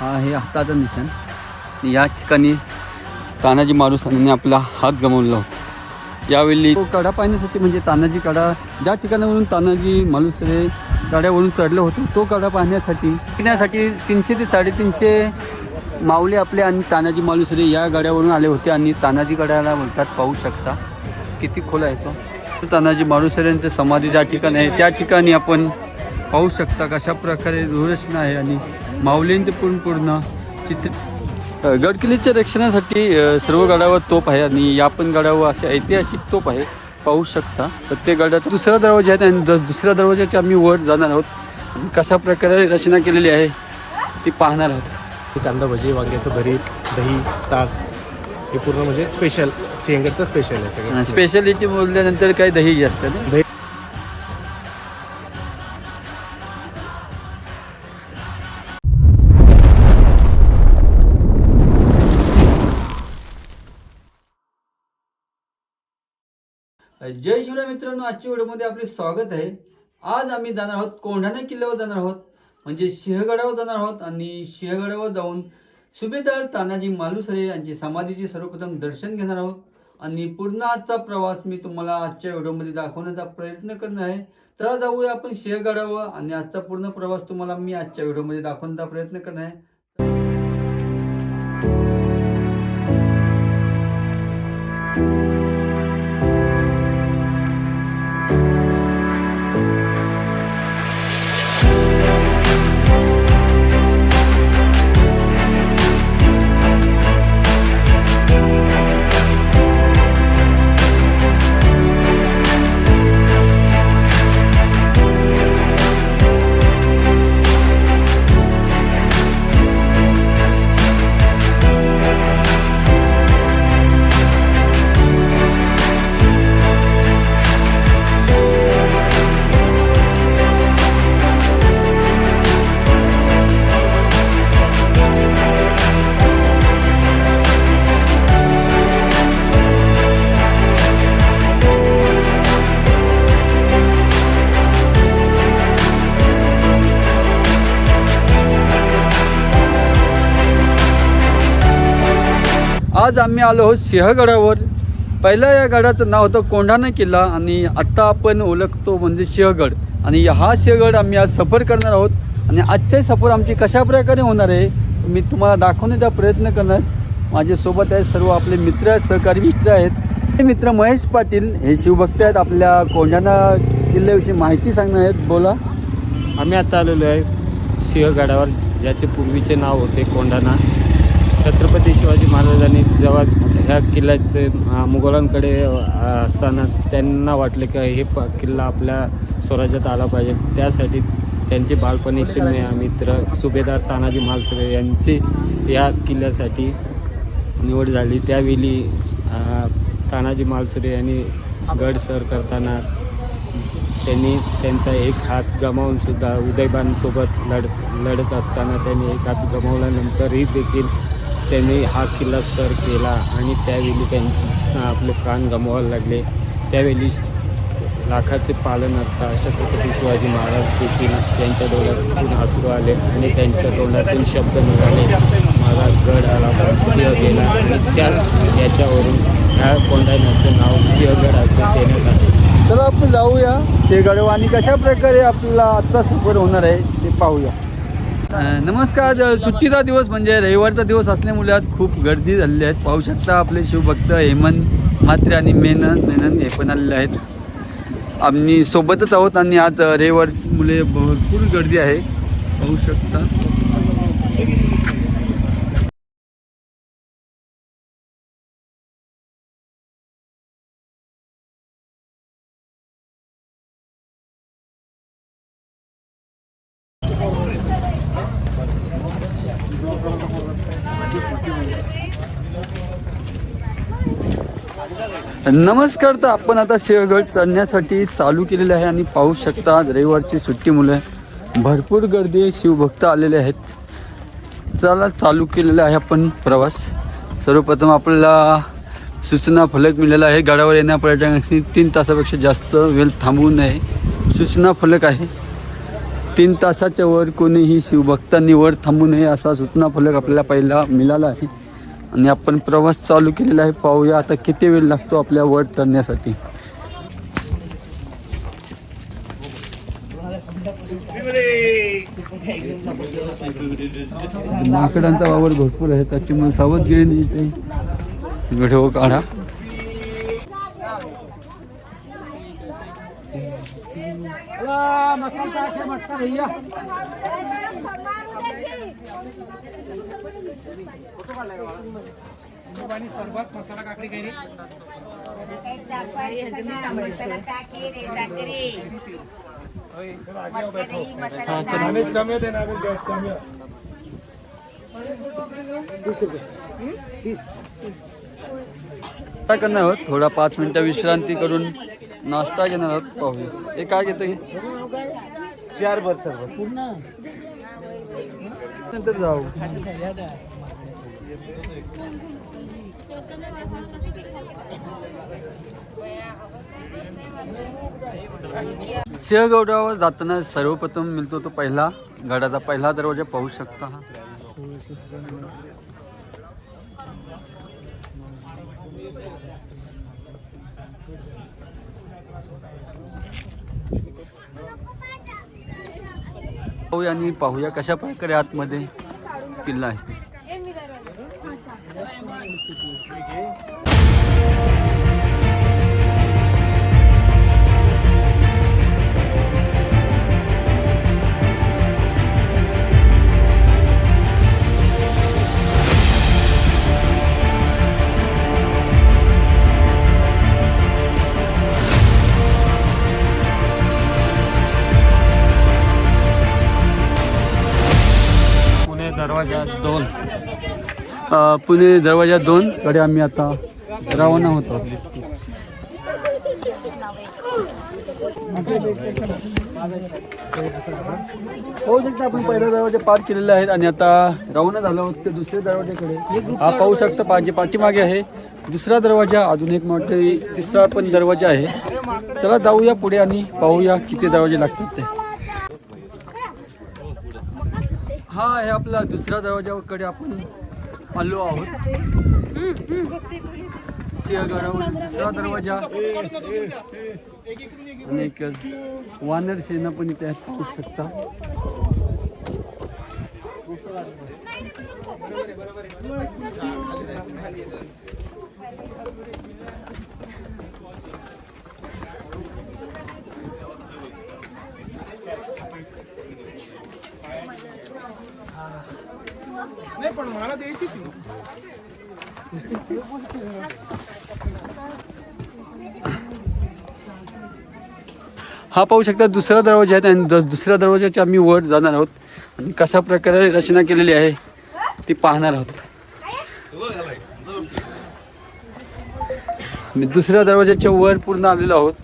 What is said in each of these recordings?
हा हे हाताचं निशाण. या ठिकाणी तानाजी मालुसरेने आपला हात गमावला होता. यावेळी तो कडा पाहण्यासाठी म्हणजे तानाजी कडा ज्या ठिकाणावरून तानाजी मालुसरे गाड्यावरून चढलं होतं तो कडा पाहण्यासाठी 300 ते 350 माऊली आपले आणि तानाजी मालुसरे या गाड्यावरून आले होते. आणि तानाजी गडाला बोलतात. पाहू शकता किती खोल आहे तो. तानाजी मालुसरेंचं समाधी ज्या ठिकाणी आहे त्या ठिकाणी आपण पाहू शकता कशा प्रकारे रूपरचना आहे आणि माऊलींचे पूर्ण चित्र. गडकिल्ल्याच्या रक्षणासाठी सर्व गडावर तोफ आहे आणि या पण गडावर असे ऐतिहासिक तोफ आहे. पाहू शकता प्रत्येक गडाचा दुसरा दरवाजा आहे आणि दुसऱ्या दरवाजाच्या आम्ही वर जाणार आहोत. आणि कशा प्रकारे रचना केलेली आहे ती पाहणार आहोत. कांदा भजी, वांग्याचं भरीत, दही, ताक हे पूर्ण म्हणजे स्पेशल सिंहगडचं स्पेशल आहे सगळं. स्पेशालिटी बोलल्यानंतर काही दही असतं ना. दही जय शिवराय मित्रांनो, आजच्या व्हिडिओमध्ये आपले स्वागत आहे. आज आम्ही जाणार आहोत कोंढाणा किल्ल्यावर जाणार आहोत, म्हणजे सिंहगडावर जाणार आहोत. आणि सिंहगडावर जाऊन सुभेदार तानाजी मालुसरे यांची समाधीचे सर्वप्रथम दर्शन घेणार आहोत. आणि पूर्ण आजचा प्रवास मी तुम्हाला आजच्या व्हिडिओमध्ये दाखवण्याचा प्रयत्न करणार आहे. तर जाऊया आपण सिंहगडावर आणि आजचा पूर्ण प्रवास तुम्हाला मी आजच्या व्हिडिओमध्ये दाखवण्याचा प्रयत्न करणार आहे. आज आम्ही आलो आहोत सिंहगडावर. पहिला या गडाचं नाव होतं कोंढाणा किल्ला आणि आत्ता आपण ओळखतो म्हणजे सिंहगड. आणि हा सिंहगड आम्ही आज सफर करणार आहोत. आणि आजचे सफर आमची कशा प्रकारे होणार आहे मी तुम्हाला दाखवण्याचा प्रयत्न करणार. माझ्यासोबत आहेत सर्व आपले मित्र, सहकारी मित्र आहेत. हे मित्र महेश पाटील हे शिवभक्त आहेत. आपल्या कोंढाणा किल्ल्याविषयी माहिती सांगणार आहेत. बोला. आम्ही आता आलेलो आहे सिंहगडावर, ज्याचे पूर्वीचे नाव होते कोंढाणा. छत्रपती शिवाजी महाराजांनी जेव्हा ह्या किल्ल्याचे मुघलांकडे असताना त्यांना वाटले की हे किल्ला आपल्या स्वराज्यात आला पाहिजे. त्यासाठी त्यांचे बालपणीचे मित्र सुभेदार तानाजी मालुसरे यांची या किल्ल्यासाठी निवड झाली. त्यावेळी तानाजी मालुसरे यांनी गड सर करताना त्यांनी त्यांचा एक हात गमावून सुद्धा उदयबानसोबत लढत असताना त्यांनी एक हात गमावल्यानंतरही देखील त्यांनी हा किल्ला सर केला. आणि त्यावेळी त्यांना आपले प्राण गमवायला लागले. त्यावेळी लाखाचे पालनकर्ता छत्रपती शिवाजी महाराज देखील त्यांच्या डोळ्यातून अश्रू आले आणि त्यांच्या तोंडातून शब्द निघाले, माझा गड आला पण सिंह गेला. आणि त्याच याच्यावरून ह्या कोंढाण्याचं नाव सिंहगड असं देण्यात आलं. चला आपण जाऊया सिंहगडावर आणि कशा प्रकारे आपला आजचा सफर होणार आहे ते पाहूया. नमस्कार. सुट्टीचा दिवस म्हणजे रविवारचा दिवस असल्यामुळे आज खूप गर्दी झालेली आहेत. पाहू शकता आपले शिवभक्त हेमंत म्हात्रे आणि मेनन हे पण आलेले आहेत. आम्ही सोबतच आहोत आणि आज रविवार मुले भरपूर गर्दी आहे. पाहू शकता. नमस्कार. तर आपण आता सिंहगड चढण्यासाठी चालू केलेले आहे आणि पाहू शकता आज रविवारची सुट्टीमुळे भरपूर गर्दी शिवभक्त आलेले आहेत. चला चालू केलेला आहे आपण प्रवास. सर्वप्रथम आपल्याला सूचना फलक मिळालेला आहे. गडावर येण्या पर्यटकांनी 3 तासापेक्षा जास्त वेळ थांबवू नये सूचना फलक आहे. 3 तासाच्या वर कोणीही शिवभक्तांनी वर थांबू नये असा सूचना फलक आपल्याला पहिला मिळाला आहे आणि आपण प्रवास चालू केलेला आहे. पाहूया आता किती वेळ लागतो आपल्या वर चढण्यासाठी. माकडांचा वावर भरपूर आहे त्याच्यामुळे सावधगिरीने इथे व्हिडिओ काढा. काय करणार आहोत, थोडा 5 मिनिटं विश्रांती करून नाश्ता घेणार आहोत. पाहूया हे काय घेतं हे 4 वर्ष नंतर जाऊ. सिंहगडावर जाताना सर्वप्रथम मिळतो तो पहिला गडाचा पहिला दरवाजा पाहू शकता. हा पाहूया आणि पाहूया कशा प्रकारे आतमध्ये किल्ला आहे. दरवाजा 2 पुणे दरवाजा 2 कडे आम्ही आता रवाना होतो. पाहू शकता आपण पहिला दरवाजा पार केलेला आहे आणि आता रवाना झालो आहोत ते दुसऱ्या दरवाजाकडे. हा पाहू शकता पाठीमागे आहे दुसरा दरवाजा, अजून एक मोठे तिसरा पण दरवाजा आहे. चला जाऊया पुढे आणि पाहूया किती दरवाजे लागतात ते. हा आहे आपला दुसऱ्या दरवाजाकडे आपण आलो आहोत. सिंहगडावर दुसरा दरवाजा आणि एक वानर सेना पण इथे पाहू शकता. नाही पण मला द्यायची ती. हा पाहू शकता दुसरा दरवाजा आहे आणि दुसऱ्या दरवाजाच्या आम्ही वर जाणार आहोत आणि कशा प्रकारे रचना केलेली आहे ती पाहणार आहोत. मी दुसऱ्या दरवाजाच्या वर पूर्ण आलेलो आहोत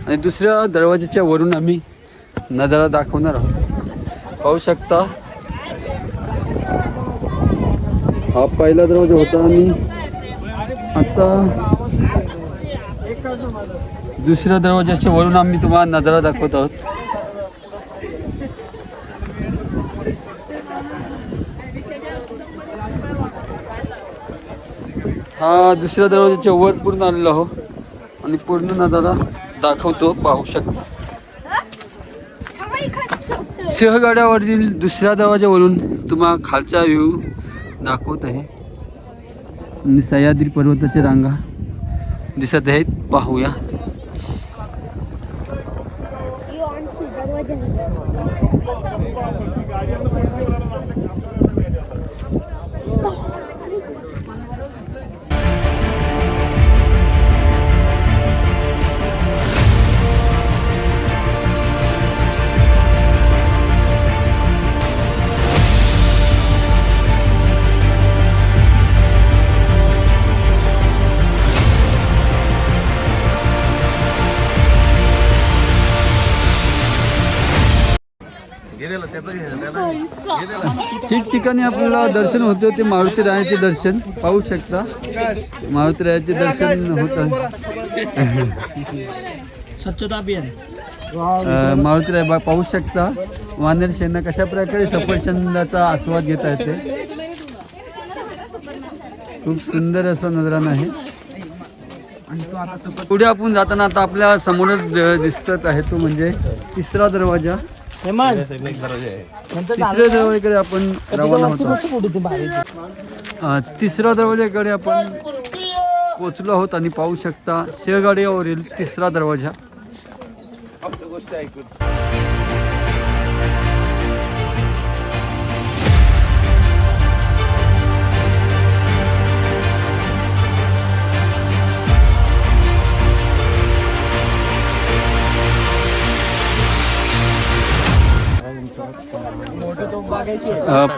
आणि दुसऱ्या दरवाजाच्या वरून आम्ही नजारा दाखवणार आहोत. पाहू शकता हा पहिला दरवाजा होता आणि आता दुसऱ्या दरवाजाच्या वरून आम्ही तुम्हाला नजारा दाखवत आहोत. हा दुसऱ्या दरवाजाच्या वर पूर्ण आलेलो आहो आणि पूर्ण नजारा दाखवतो. पाहू शकता सिंहगडावरील दुसऱ्या दरवाजावरून तुम्हाला खालचा व्ह्यू दाखवत आहे आणि सह्याद्री पर्वताच्या रांगा दिसत आहेत. पाहूया ठिकठिकाणी आपल्याला दर्शन होतं ते मारुती रायाचे दर्शन पाहू शकता. मारुती रायाचे दर्शन होत आहे. स्वच्छता अभियान मारुतीराय पाहू शकता वानर शेणं कशा प्रकारे सफरचंदाचा आस्वाद घेत आहेत ते. खूप सुंदर असा नजराणा आहे. पुढे आपण जाताना आता आपल्या समोरच दिसत आहे तो म्हणजे तिसरा दरवाजा. तिसऱ्या दरवाजाकडे आपण रवाना होतो. तिसऱ्या दरवाजाकडे आपण पोचलो आहोत आणि पाहू शकता शेळगाड्यावरील तिसरा दरवाजा.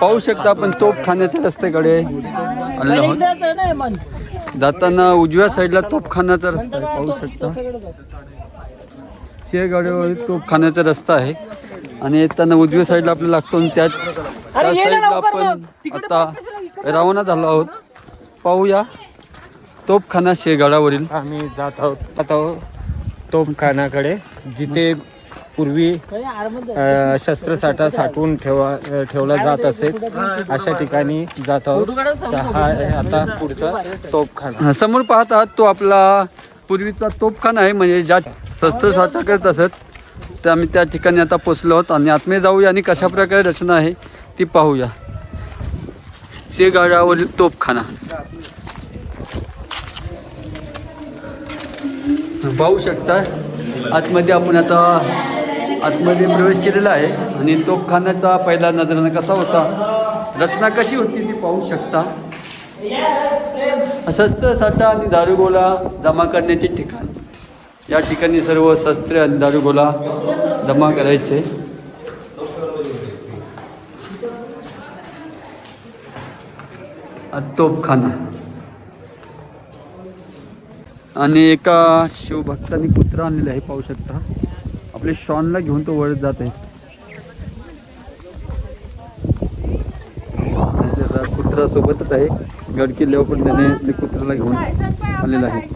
पाहू शकता आपण तोपखान्याच्या रस्त्याकडे आलेलो आहोत. जाताना उजव्या साईडला तोपखान्याचा रस्ता आहे. पाहू शकता शेळगाड्यावर तोपखान्याचा रस्ता आहे आणि येताना उजव्या साईडला आपल्याला लागतो आणि त्या साईडला आपण आता रवाना झालो आहोत. पाहूया तोपखाना शेळगाडावरील. आम्ही जात आहोत तोफखान्याकडे, जिथे पूर्वी शस्त्रसाठा साठवून ठेवला जात असे अशा ठिकाणी जात आहोत. हा आहे आता पुढचा तोफखाना. समोर पाहत आहात तो आपला पूर्वीचा तोफखाना आहे, म्हणजे ज्या शस्त्रसाठा करत असत तर आम्ही त्या ठिकाणी आता पोचलो आहोत आणि आतमध्ये जाऊया आणि कशा प्रकारे रचना आहे ती पाहूया. शेळगाडावरील तोफखाना पाहू शकता. आतमध्ये आपण आता आतमध्ये प्रवेश केलेला आहे आणि तोफखान्याचा पहिला नजराणा कसा होता, रचना कशी होती ती पाहू शकता. शस्त्रसाठा आणि दारुगोळा जमा करण्याचे ठिकाण. या ठिकाणी सर्व शस्त्रे आणि दारुगोळा जमा करायचे. तोफखाना आणि एका शिवभक्तांनी कुत्रा आणलेला आहे. पाहू शकता आपल्या शॉनला घेऊन तो वळत जात आहे. कुत्रा सोबतच आहे. गड किल्ल्यावर पण त्याने आपल्या कुत्र्याला घेऊन आलेला आहे.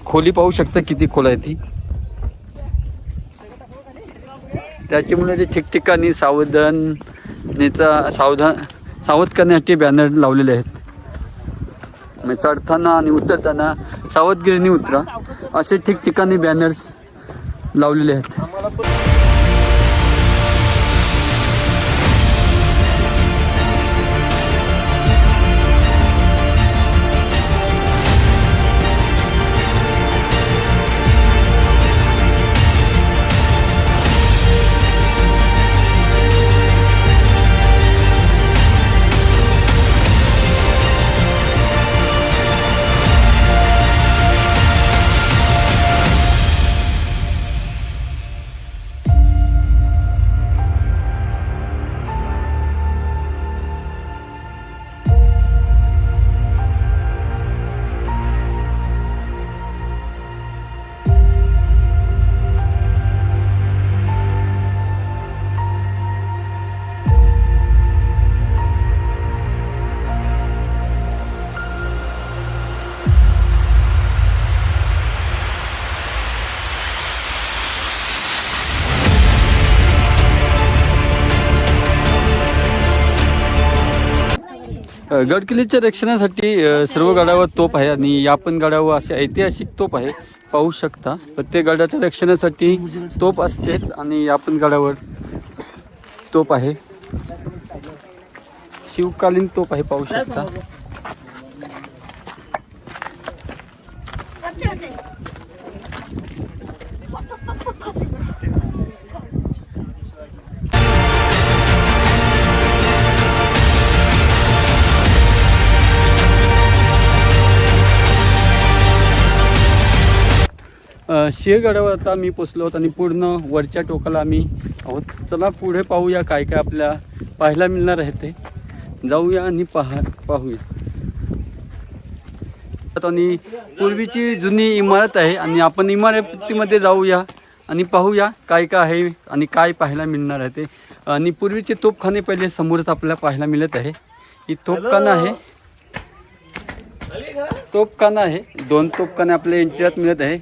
खोली पाहू शकता किती खोल आहे ती. त्याच्यामुळे ते ठिकठिकाणी सावध करण्यासाठी बॅनर लावलेले आहेत. म्हणजे चढताना आणि उतरताना सावधगिरीने उतरा असे ठिकठिकाणी बॅनर्स लावलेले आहेत. गडकिल्ल्याच्या रक्षणासाठी सर्व गडावर तोफ आहे आणि या पण गडावर असे ऐतिहासिक तोफ आहे. पाहू शकता प्रत्येक गडाच्या रक्षणासाठी तोफ असतेच आणि या पण गडावर तोफ आहे. शिवकालीन तोफ आहे. पाहू शकता. सिंहगडावर आता मी पोचलो आहोत आणि पूर्ण वरच्या टोकाला आम्ही आहोत. चला पुढे पाहूया काय काय आपल्या पाहायला मिळणार आहे ते. जाऊया आणि पाहूया. आणि पूर्वीची जुनी इमारत आहे आणि आपण इमारतीमध्ये जाऊया आणि पाहूया काय काय आहे आणि काय पाहायला मिळणार आहे ते. आणि पूर्वीचे तोफखाने पहिले समोरच आपल्याला पाहायला मिळत आहे. ही तोफखाना आहे. तोफखाना आहे. 2 तोफखाने आपल्या एंट्रीत मिळत आहे.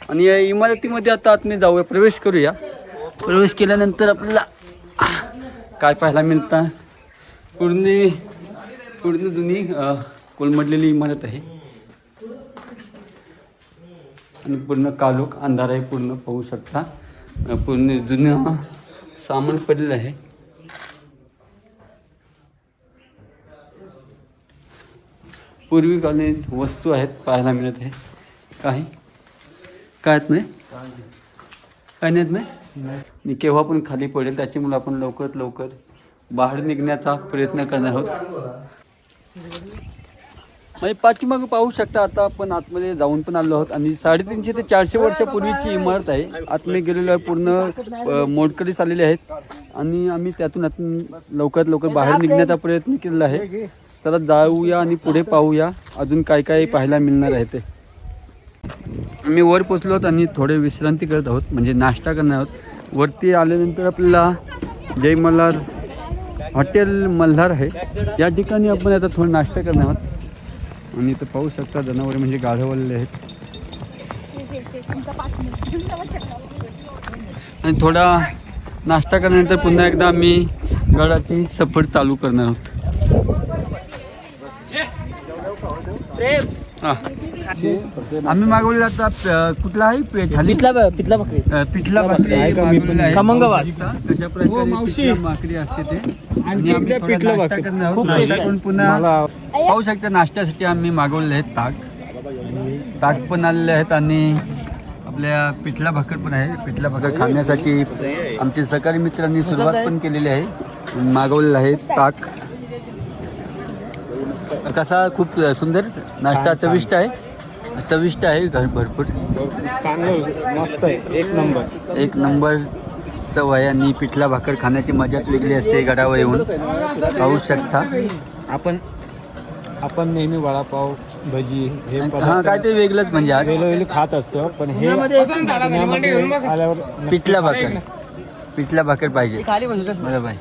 आणि या इमारतीमध्ये आता आतमध्ये जाऊया, प्रवेश करूया. प्रवेश केल्यानंतर आपल्याला काय पाहायला मिळतं, पूर्ण जुनी कोलमडलेली इमारत आहे. आणि पूर्ण कालोख अंधार आहे, पूर्ण पाहू शकता. पूर्ण जुनं सामान पडलेलं आहे. पूर्वीकालीन वस्तू आहेत पाहायला मिळत आहे. काही काय येत नाही, काय नेत नाही. केव्हा पण खाली पडेल, त्याच्यामुळे आपण लवकरात लवकर बाहेर निघण्याचा प्रयत्न करणार आहोत. म्हणजे पाठीमागं पाहू शकता. आता आपण आतमध्ये जाऊन पण आलो आहोत. आणि 350 ते 400 वर्षापूर्वीची इमारत आहे. आतमध्ये गेलेलो आहे, पूर्ण मोडकळीस आलेले आहेत. आणि आम्ही त्यातून लवकरात लवकर बाहेर निघण्याचा प्रयत्न केलेला आहे. चला जाऊया आणि पुढे पाहूया अजून काय काय पाहायला मिळणार आहे ते. आम्ही वर पोचलो आहोत आणि थोडे विश्रांती करत आहोत, म्हणजे नाश्ता करणार आहोत. वरती आल्यानंतर आपल्याला जय मल्हार हॉटेल मल्हार आहे, या ठिकाणी आपण आता थोडं नाश्ता करणार आहोत. आणि इथं पाहू शकता जनावरे म्हणजे गाढवलेले आहेत. आणि थोडा नाश्ता केल्यानंतर पुन्हा एकदा आम्ही गडाची सफर चालू करणार आहोत. आम्ही मागवलेला आता कुठला आहे पिठला भाकरी खमंगवास. कशा प्रकारे पिठला भाकरी असते ते. आणि आम्ही थोडा नाश्ता करणार आहोत. नाश्ता करून पुन्हा पाहू शकता नाश्त्यासाठी आम्ही मागवलेले आहेत ताक पण आलेले आहेत. आणि आपल्या पिठला भाकर पण आहे. पिठला भाकर खाण्यासाठी आमच्या सहकारी मित्रांनी सुरुवात पण केलेली आहे. मागवलेलं आहे ताक. कसा खूप सुंदर नाश्ता, चविष्ट आहे घर भरपूर चांगलं मस्त आहे, एक नंबर चव आहे. आणि पिठला भाकर खाण्याची मजाच वेगळी असते. गडावर येऊन पाहू शकता. आपण नेहमी वडापाव भजी हे हां काय ते वेगळंच म्हणजे आज वेगवेगळे खात असतो, पण हे आल्यावर पिठला भाकर पाहिजे. बरोबर आहे.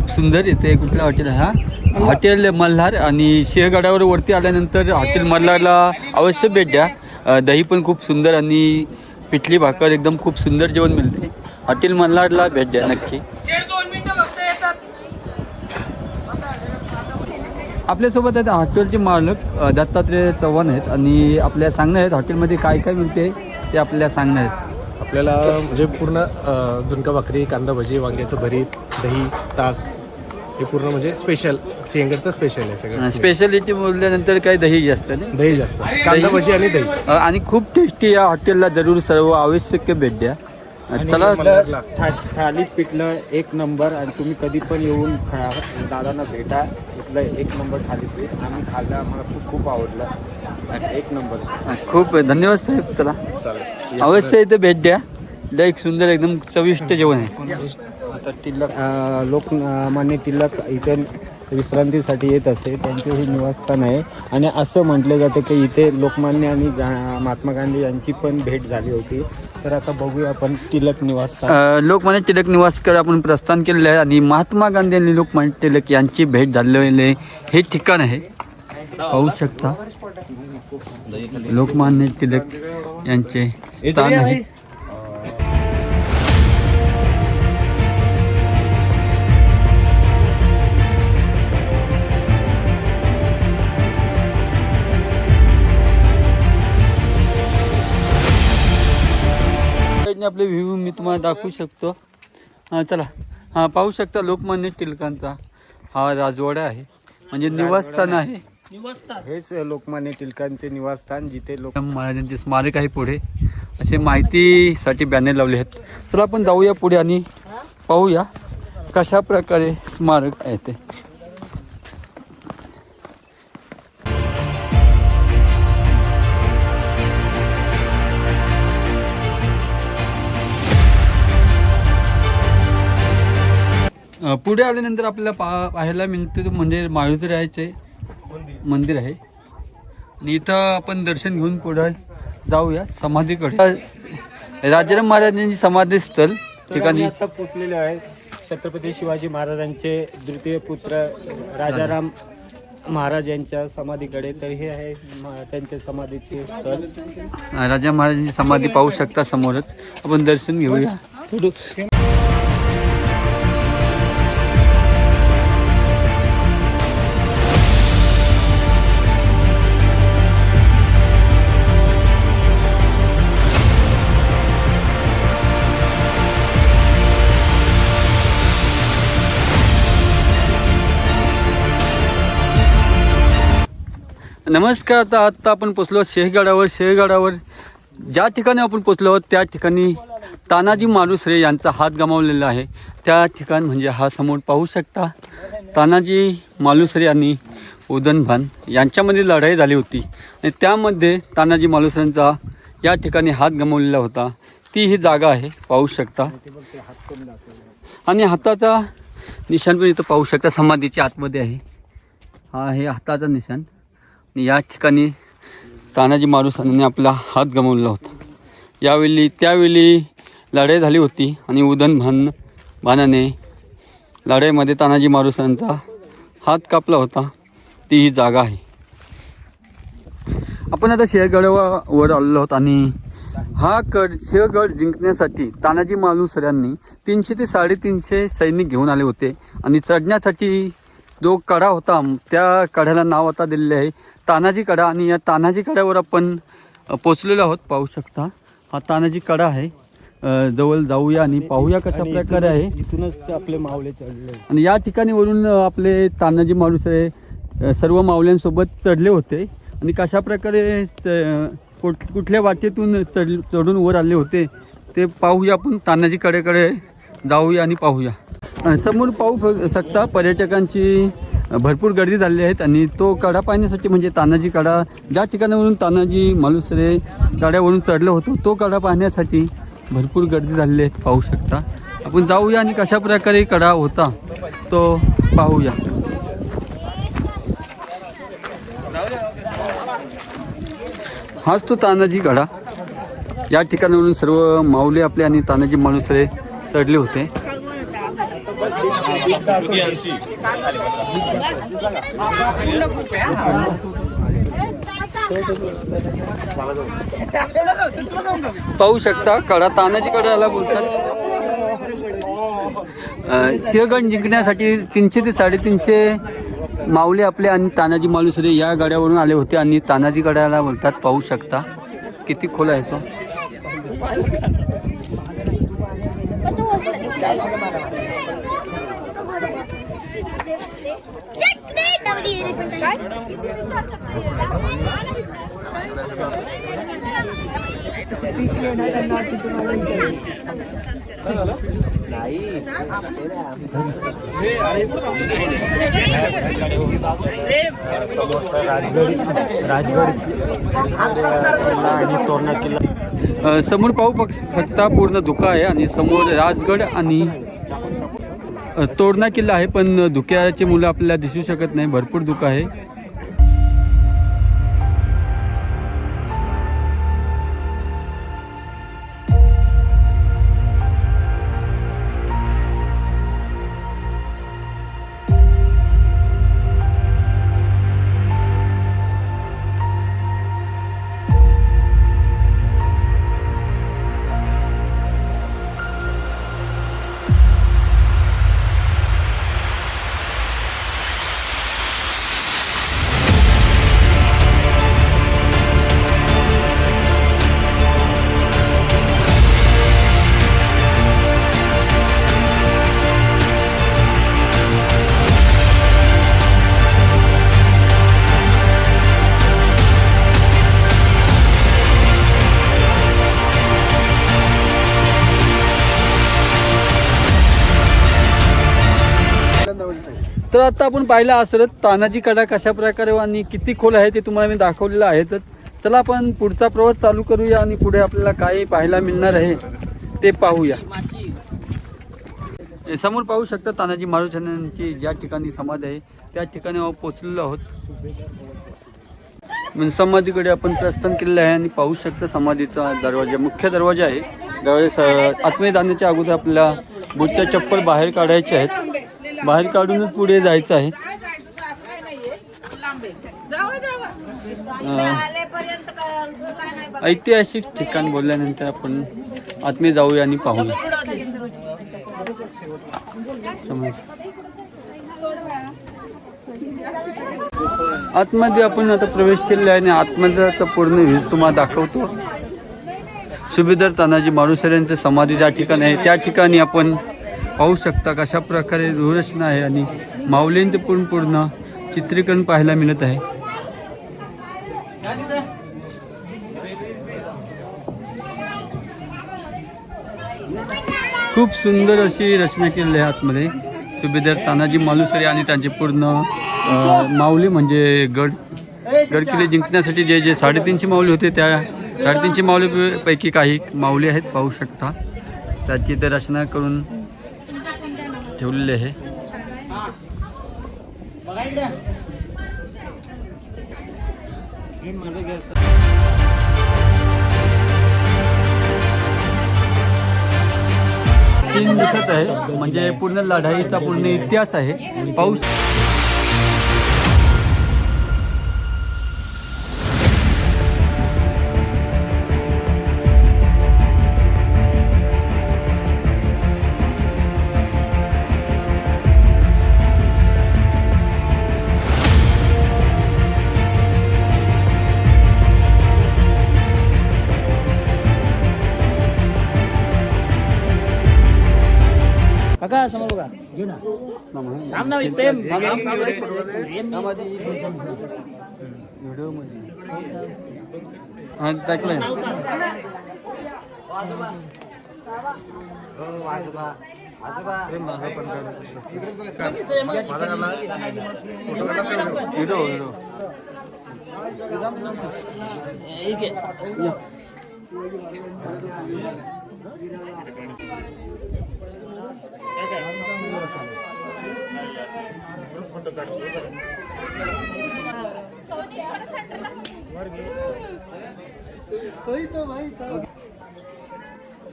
सुंदर येते. कुठलं हॉटेल आहे हा? हॉटेल मल्हार. आणि सिंहगडावर वरती आल्यानंतर हॉटेल मल्हारला अवश्य भेट द्या. दही पण खूप सुंदर आणि पिठली भाकर एकदम खूप सुंदर जेवण मिळते. हॉटेल मल्हारला भेट द्या नक्की. आपल्यासोबत आहेत हॉटेलचे मालक दत्तात्रय चव्हाण आहेत. आणि आपल्या सांगणार आहेत हॉटेलमध्ये काय काय मिळते ते आपल्याला सांगणार आहेत. आपल्याला म्हणजे पूर्ण झुणका भाकरी, कांदा भजी, वांग्याचं भरीत, दही, ताक हे पूर्ण म्हणजे स्पेशल सिंहगडचं स्पेशल आहे सगळं. स्पेशालिटी बोलल्यानंतर काही दही जास्त नाही, दही जास्त, कांदा भजी आणि दही. आणि खूप टेस्टी. या हॉटेलला जरूर सर्व आवश्यक भेट द्या. चला. थालीत पिठलं एक नंबर. आणि तुम्ही कधी पण येऊन दादांना भेटा. इथलं एक नंबर थालीपीठ आम्ही खाल्लं, आम्हाला खूप आवडलं. एक नंबर. खूप धन्यवाद साहेब. चला चालेल, अवश्य इथे भेट द्या. एक सुंदर एकदम चविष्ट जेवण आहे. आता टिळक लोकमान्य टिळक इथे विश्रांतीसाठी येत असते, त्यांचे हे निवासस्थान आहे. आणि असं म्हटलं जातं की इथे लोकमान्य आणि महात्मा गांधी यांची पण भेट झाली होती. तर आता बघूया आपण टिळक निवासस्थान. लोकमान्य टिळक निवासकडे आपण प्रस्थान केलेलं आहे. आणि महात्मा गांधी आणि लोकमान्य टिळक यांची भेट झालेले हे ठिकाण आहे. पाहू शकता लोकमान्य टिळक यांचे स्थान आहे. आपले व्ह्यू मी तुम्हाला दाखवू शकतो. हां चला. हां पाहू शकता लोकमान्य टिळकांचा हा राजवाडा आहे, म्हणजे निवासस्थान आहे. हेच लोकमान्य टिळकांचे निवासस्थान, जिथे लोक महाराजांचे स्मारक आहे. पुढे असे माहितीसाठी बॅनर लावले आहेत. तर आपण जाऊया पुढे आणि पाहूया कशा प्रकारे स्मारक आहे ते. पुढे आल्यानंतर आपल्याला पाहायला मिळतं म्हणजे मारुतीरायाचे मंदिर आहे. आणि इथं आपण दर्शन घेऊन पुढे जाऊया समाधीकडे. राजाराम महाराजांची समाधी स्थळ ठिकाणी आता पोचलेले आहे. छत्रपती शिवाजी महाराजांचे द्वितीय पुत्र राजाराम महाराज यांच्या समाधीकडे. तर हे आहे त्यांच्या समाधीचे स्थळ. राजा महाराजांची समाधी पाहू शकता समोरच. आपण दर्शन घेऊया. नमस्कार. आता आपण पोचलो शेहगडावर. ज्या ठिकाणी आपण पोचलो आहोत त्या ठिकाणी तानाजी मालुसरे यांचा हात गमावलेला आहे. त्या ठिकाण म्हणजे हा समोर पाहू शकता. तानाजी मालुसरे आणि उदयनभान यांच्यामध्ये लढाई झाली होती आणि त्यामध्ये तानाजी मालुसरेंचा या ठिकाणी हात गमावलेला होता. ती ही जागा आहे, पाहू शकता. आणि हाताचा निशाण पण इथं पाहू शकता, समाधीच्या आतमध्ये आहे. हा आहे हाताचा निशाण. या ठिकाणी तानाजी मालुसरेंनी आपला हात गमावला होता. त्यावेळी लढाई झाली होती आणि उदयनभानाने लढाईमध्ये तानाजी मालुसरेंचा हात कापला होता. ती ही जागा आहे. आपण आता शेहगडावर आलेलो आहोत आणि हा शेहगड जिंकण्यासाठी तानाजी मालुसऱ्यांनी 300 ते 350 सैनिक घेऊन आले होते. आणि चढण्यासाठी जो कडा होता त्या कड्याला नाव आता दिलेले आहे तानाजी कडा. आणि या तानाजी कड्यावर आपण पोचलेलो आहोत, पाहू शकता. हा तानाजी कडा आहे. जवळ जाऊया आणि पाहूया कशा प्रकारे आहे. इथूनच आपले मावळे चढले. आणि या ठिकाणी वरून आपले तानाजी मालुसरे सर्व मावल्यांसोबत चढले होते. आणि कशा प्रकारे कुठल्या वाटेतून चढून वर आले होते ते पाहूया. आपण तानाजी कड्याकडे जाऊया आणि पाहूया. समोर पाहू शकता पर्यटकांची भरपूर गर्दी झाली आहेत. आणि तो कडा पाहण्यासाठी म्हणजे तानाजी कडा, ज्या ठिकाणावरून तानाजी मालुसरे कड्यावरून चढलो होतो तो कडा पाहण्यासाठी भरपूर गर्दी झालेली आहे, पाहू शकता. आपण जाऊया आणि कशा प्रकारे कडा होता तो पाहूया. हाच तो तानाजी कडा. या ठिकाणावरून सर्व माऊली आपले आणि तानाजी मालुसरे चढले होते. पाहू शकता कडा तानाजी कड्याला बोलतात. सिंहगड जिंकण्यासाठी 300 ते 350 माऊले आपले आणि तानाजी मालुसरे या गडावरून आले होते. आणि तानाजी कड्याला बोलतात. पाहू शकता किती खोल आहे तो. समोर पाहू शकता पूर्ण धुका आहे. आणि समोर राजगड आणि तोरणा किल्ला आहे. पण धुक्याची मुलं आपल्याला दिसू शकत नाही, भरपूर धुका आहे. तर आता आपण पाहिलं असं तानाजी कडा कशा प्रकारे आणि किती खोल आहे ते तुम्हाला मी दाखवलेलं आहे. तर चला आपण पुढचा प्रवास चालू करूया आणि पुढे आपल्याला काय पाहायला मिळणार आहे ते पाहूया. समोर पाहू शकता तानाजी मालुसऱ्यांची ज्या ठिकाणी समाधी आहे त्या ठिकाणी पोहोचलेलो आहोत. म्हणजे समाधीकडे आपण प्रस्थान केलेलं आहे. आणि पाहू शकता समाधीचा दरवाजा, मुख्य दरवाजा आहे. दरवाजा आतमध्ये जाण्याच्या अगोदर आपल्याला बुटच्या चप्पल बाहेर काढायचे आहेत. बाहेर काढूनच पुढे जायचं आहे. ऐतिहासिक ठिकाण बोलल्यानंतर आपण आतमध्ये जाऊया आणि पाहूया. आतमध्ये आपण आता प्रवेश केलेला आहे आणि आतमध्ये पूर्ण व्ह्यूज तुम्हाला दाखवतो. सुभेदार तानाजी मालुसरे यांचं समाधी ज्या ठिकाणी आहे त्या ठिकाणी आपण पाहू शकता कशा प्रकारे रूपरचना आहे आणि माऊलींचे पूर्ण चित्रीकरण पाहायला मिळत आहे. खूप सुंदर अशी रचना केलेली आहे आतमध्ये. सुभेदार तानाजी मालुसरे आणि त्यांचे पूर्ण माऊली म्हणजे गड किल्ले जिंकण्यासाठी जे 350 माऊली होते त्या 350 माऊलीपैकी काही माऊली आहेत पाहू शकता. त्याची ते रचना करून ठेवलेली आहे. सीन दिसत आहे म्हणजे पूर्ण लढाईचा पूर्ण इतिहास आहे. पाऊस काका समोर बघा घे ना थांब ना प्रेम हा टाकलंय. व्हिडिओ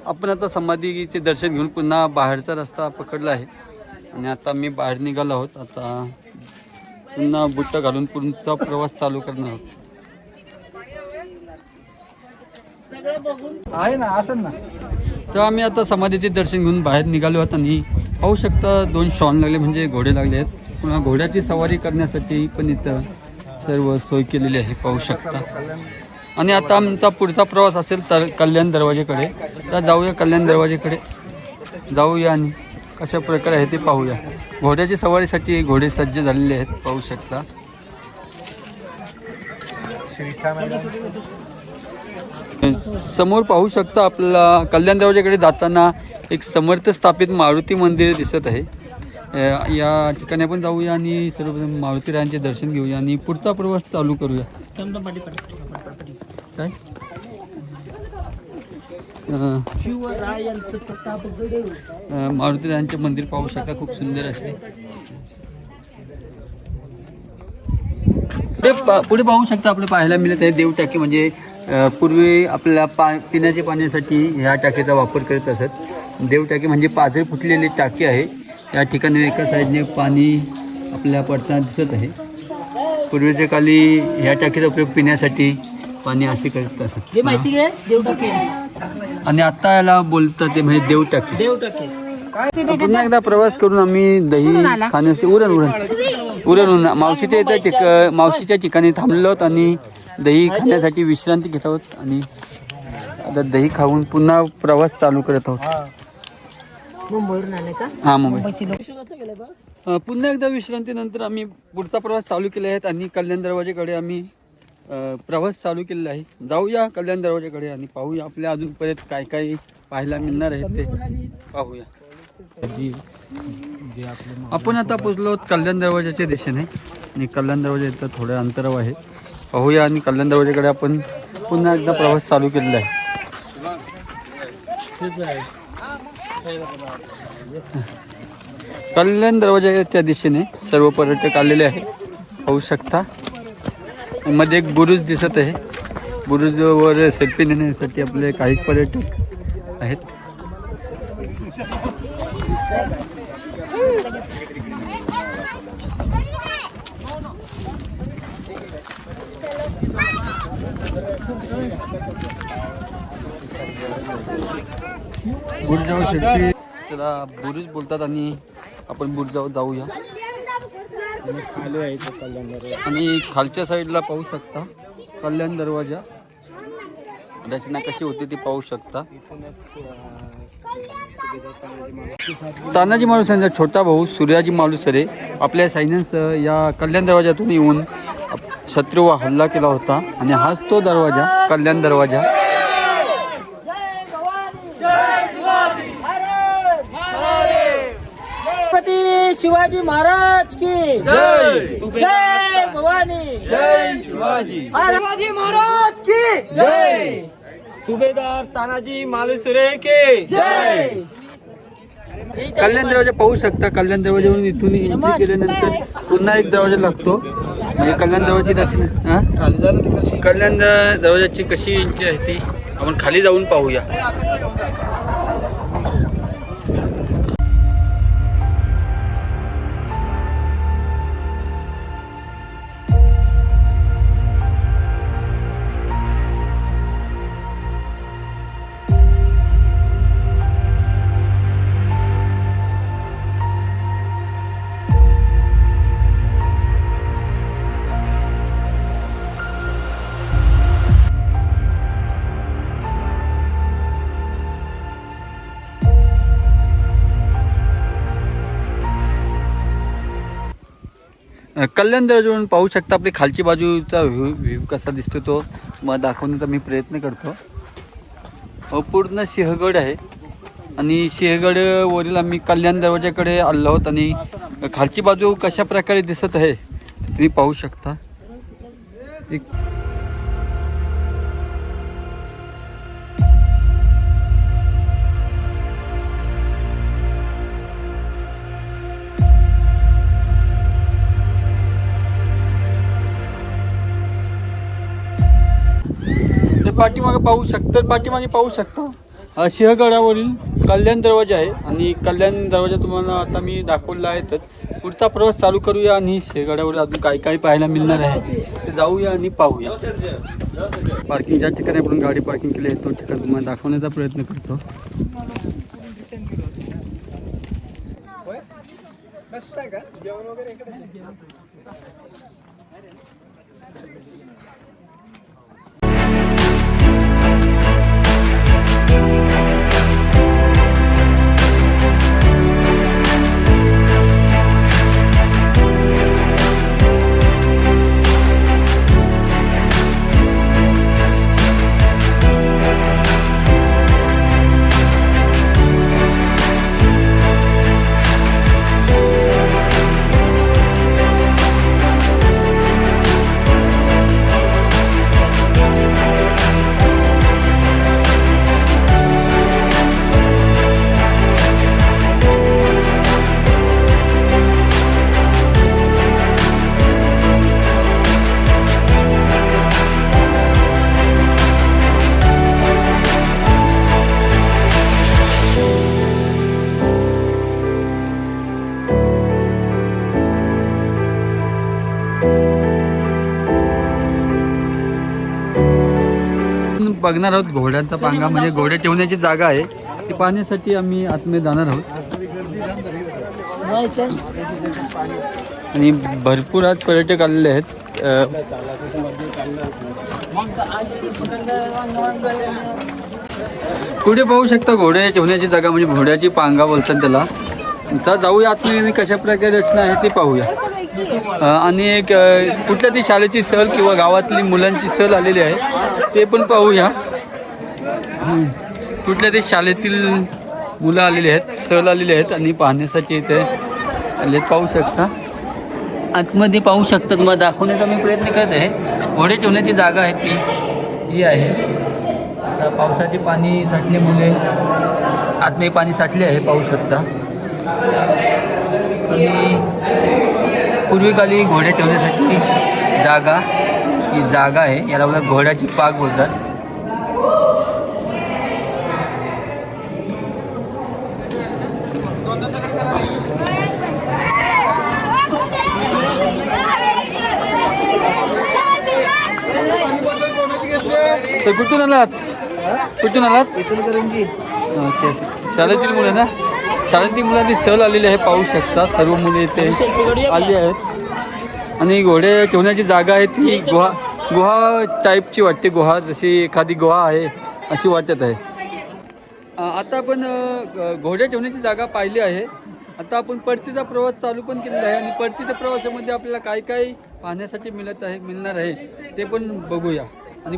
आपण आता समाधीचे दर्शन घेऊन पुन्हा बाहेरचा रस्ता पकडला आहे आणि आता मी बाहेर निघालो आहोत. आता पुन्हा बुट्टा घालून पुढचा प्रवास चालू करणार आहोत. आहे ना असं ना तेव्हा आम्ही आता समाधीचे दर्शन घेऊन बाहेर निघालो आहोत आणि पाहू शकता 2 शॉन लागले म्हणजे घोडे लागले आहेत. पुन्हा घोड्याची सवारी करण्यासाठी पण इथं सर्व सोय केलेली आहे पाहू शकता. आणि आता आमचा पुढचा प्रवास असेल तर कल्याण दरवाजेकडे. तर जाऊया कल्याण दरवाजेकडे जाऊया आणि कशा प्रकारे आहे ते पाहूया. घोड्याची सवारीसाठी घोडे सज्ज झालेले आहेत पाहू शकता. समोर पाहू शकता आपल्याला कल्याण दरवाजाकडे जाताना एक समर्थ स्थापित मारुती मंदिर दिसत आहे. या ठिकाणी आपण जाऊया आणि सर्व मारुतीरायांचे दर्शन घेऊया आणि पुढचा प्रवास चालू करूया. काय मारुतीरायांचे मंदिर पाहू शकता खूप सुंदर असते. पुढे पाहू शकता आपल्याला पाहायला मिळत आहे देवटाकी म्हणजे पूर्वी आपल्याला पिण्याच्या पाण्यासाठी ह्या टाकीचा वापर करत असत. देवटाकी म्हणजे पाझर फुटलेली टाकी आहे. या ठिकाणी एका साईडने पाणी आपल्याला पडताना दिसत आहे. पूर्वीच्या काली ह्या टाकीचा उपयोग पिण्यासाठी पाणी असे करत असत आणि आता याला बोलतात ते म्हणजे देवटाकी. पुन्हा एकदा प्रवास करून आम्ही दही खाण्यासाठी उरण मावशीच्या ठिकाणी थांबलो आहोत आणि दही खाण्यासाठी विश्रांती घेत आहोत आणि आता दही खाऊन पुन्हा प्रवास चालू करत आहोत. मुंबईवरून आले का? हा मुंबई. पुन्हा एकदा विश्रांतीनंतर आम्ही पुढचा प्रवास चालू केला आहे आणि कल्याण दरवाजेकडे आम्ही प्रवास चालू केलेला आहे. जाऊया कल्याण दरवाजेकडे आणि पाहूया आपल्या अजूनपर्यंत काय काय पाहायला मिळणार आहे ते पाहूया. आपण आता पोचलो आहोत कल्याण दरवाजाच्या दिशेने आणि कल्याण दरवाजा इथं थोड्या अंतरावर आहे. पाहूया आणि कल्याण दरवाजाकडे आपण पुन्हा एकदा प्रवास चालू केलेला आहे. कल्याण दरवाजाच्या दिशेने सर्व पर्यटक आलेले आहेत पाहू शकता. मध्ये एक बुरुज दिसत आहे. बुरुजवर सेल्फी नेण्यासाठी आपले काही पर्यटक आहेत. बुरजाव शेट्टी त्याला बुरुज बोलतात आणि आपण बुरजावर जाऊया. खाली आहे तो कल्याण दरवाजा. आणि खालच्या साईडला पाहू शकता कल्याण दरवाजा रचना कशी होती ती पाहू शकता. तानाजी मालुसरेंचा छोटा भाऊ सूर्याजी मालुसरे आपल्या सैन्यासह या कल्याण दरवाजातून येऊन शत्रूवर हल्ला केला होता आणि हाच तो दरवाजा कल्याण दरवाजा. छत्रपती शिवाजी महाराज की जय. जय भवानी. जय शिवाजी. शिवाजी महाराज की जय. सुभेदार तानाजी मालुसरे के जय. कल्याण दरवाजा पाहू शकता. कल्याण दरवाजावरून इथून एंट्री केल्यानंतर पुन्हा एक दरवाजा लागतो. म्हणजे कल्याण दरवाजाची रचना कल्याण दरवाजाची कशी एंट्री आहे ती आपण खाली जाऊन पाहूया. कल्याण दरवाजावरून पाहू शकता आपली खालची बाजूचा व्ह्यू कसा दिसतो तो मला दाखवण्याचा मी प्रयत्न करतो. पूर्ण सिंहगड आहे आणि सिंहगडवरील आम्ही कल्याण दरवाजाकडे आलो आहोत आणि खालची बाजू कशा प्रकारे दिसत आहे तुम्ही पाहू शकता. एक पाठीमागे पाहू शकता सिंहगडावरील कल्याण दरवाजा आहे आणि कल्याण दरवाजा तुम्हाला आता मी दाखवला आहे. तर पुढचा प्रवास चालू करूया आणि सिंहगडावर अजून काय काय पाहायला मिळणार आहे ते जाऊया आणि पाहूया. पार्किंग ज्या ठिकाणी आपण गाडी पार्किंग केली आहे तो ठिकाण तुम्हाला दाखवण्याचा प्रयत्न करतो. बघणार आहोत घोड्यांचा पांगा म्हणजे घोडे ठेवण्याची जागा आहे ती पाहण्यासाठी आम्ही आतमध्ये जाणार आहोत. आणि भरपूर आज पर्यटक आलेले आहेत. पुढे पाहू शकता घोडे ठेवण्याची जागा म्हणजे घोड्याची पांगा बोलतात त्याला. तर जाऊया आतमध्ये कशा प्रकारे रचना आहे ते पाहूया. आणि एक कुठल्या ती शाळेची सहल किंवा गावातली मुलांची सहल आलेली आहे ते पण पाहूया. कुठल्या ते शाळेतील मुलं आलेली आहेत सहल आलेली आहेत आणि पाहण्यासाठी इथे आले पाहू शकता. आतमध्ये पाहू शकता तुम्हाला दाखवण्याचा मी प्रयत्न करत आहे. घोडे ठेवण्याची जागा आहे ती ही आहे. आता पावसाचे पाणी साठल्यामुळे आतमध्ये पाणी साठले आहे पाहू शकता. आणि पूर्वीकाली घोडे ठेवण्यासाठी जागा ही जागा आहे याला मला घोड्याची पाक बोलतात. तर कुठून आलात कुठून आलात इचलकरंजी. ओके शाळेतील मुलं ना शाळेतील मुलांनी सहल आलेली आहे पाहू शकता सर्व मुले इथे आली आहेत आणि घोडे ठेवण्याची जागा आहे ती गुहा टाईपची वाटते गुहा जशी एखादी गुहा आहे अशी वाटत आहे आता आपण घोडे ठेवण्याची जागा पाहिली आहे आता आपण परतीचा प्रवास चालू पण केलेला आहे आणि परतीच्या प्रवासामध्ये आपल्याला काय काय पाहण्यासाठी मिळणार आहे ते पण बघूया आणि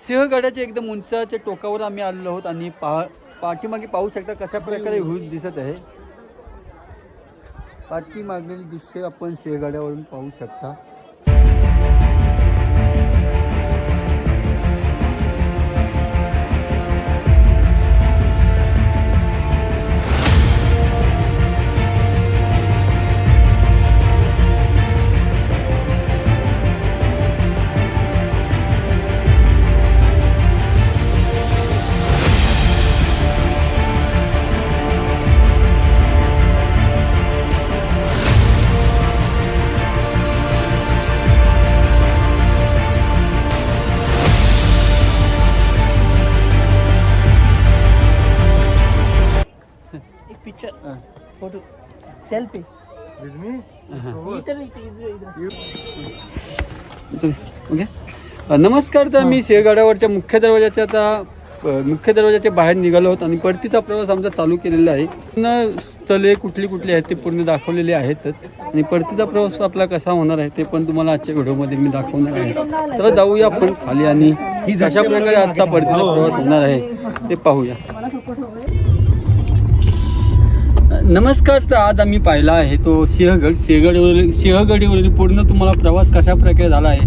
सिंहगडाच्या एकदम उंचाच्या टोकावर आम्ही आलेलो आहोत आणि पाठीमागे पाहू शकता कशा प्रकारे व्ह्यू दिसत आहे पाठीमागील दृश्य आपण सिंहगडावरून पाहू शकता पिक्चर फोटो सेल्फी ओके नमस्कार तर मी सिंहगडावरच्या मुख्य दरवाजाच्या बाहेर निघालो आहोत आणि परतीचा प्रवास आमचा चालू केलेला आहे स्थळे कुठली आहेत ते पूर्ण दाखवलेले आहेतच आणि परतीचा प्रवास आपला कसा होणार आहे ते पण तुम्हाला आजच्या व्हिडिओमध्ये मी दाखवणार आहे तर जाऊया आपण खाली आणि कशा प्रकारे आजचा परतीचा प्रवास होणार आहे ते पाहूया नमस्कार तर आज आम्ही पाहिला आहे तो सिंहगडवरील पूर्ण तुम्हाला प्रवास कशा प्रकारे झाला आहे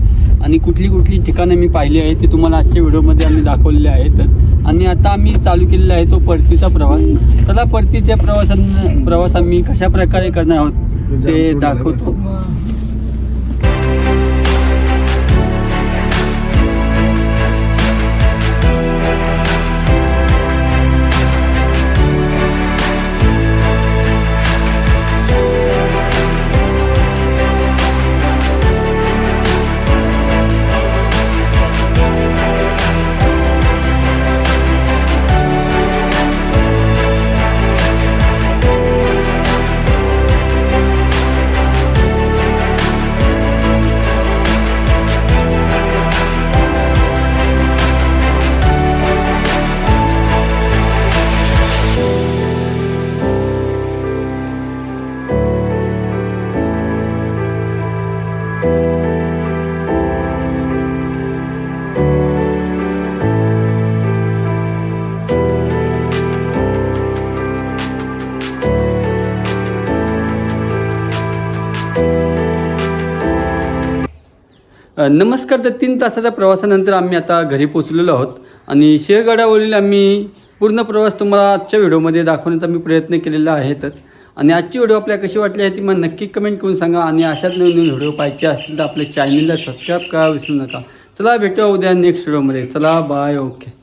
आणि कुठली ठिकाणं मी पाहिली आहे ते तुम्हाला आजच्या व्हिडिओमध्ये आम्ही दाखवलेले आहेतच आणि आता आम्ही चालू केलेला आहे तो परतीचा प्रवास त्याला परतीच्या प्रवास आम्ही कशा प्रकारे करणार आहोत ते दाखवतो नमस्कार तर 3 तासाच्या प्रवासानंतर आम्ही आता घरी पोचलेलो आहोत आणि सिंहगडावरील आम्ही पूर्ण प्रवास तुम्हाला आजच्या व्हिडिओमध्ये दाखवण्याचा मी प्रयत्न केलेला आहेतच आणि आजची व्हिडिओ आपल्याला कशी वाटली आहे ती मला नक्की कमेंट करून सांगा आणि अशाच नवीन व्हिडिओ पाहिजे असतील तर आपल्या चॅनलला सबस्क्राईब करा विसरू नका चला भेटूया उद्या नेक्स्ट व्हिडिओमध्ये चला बाय ओके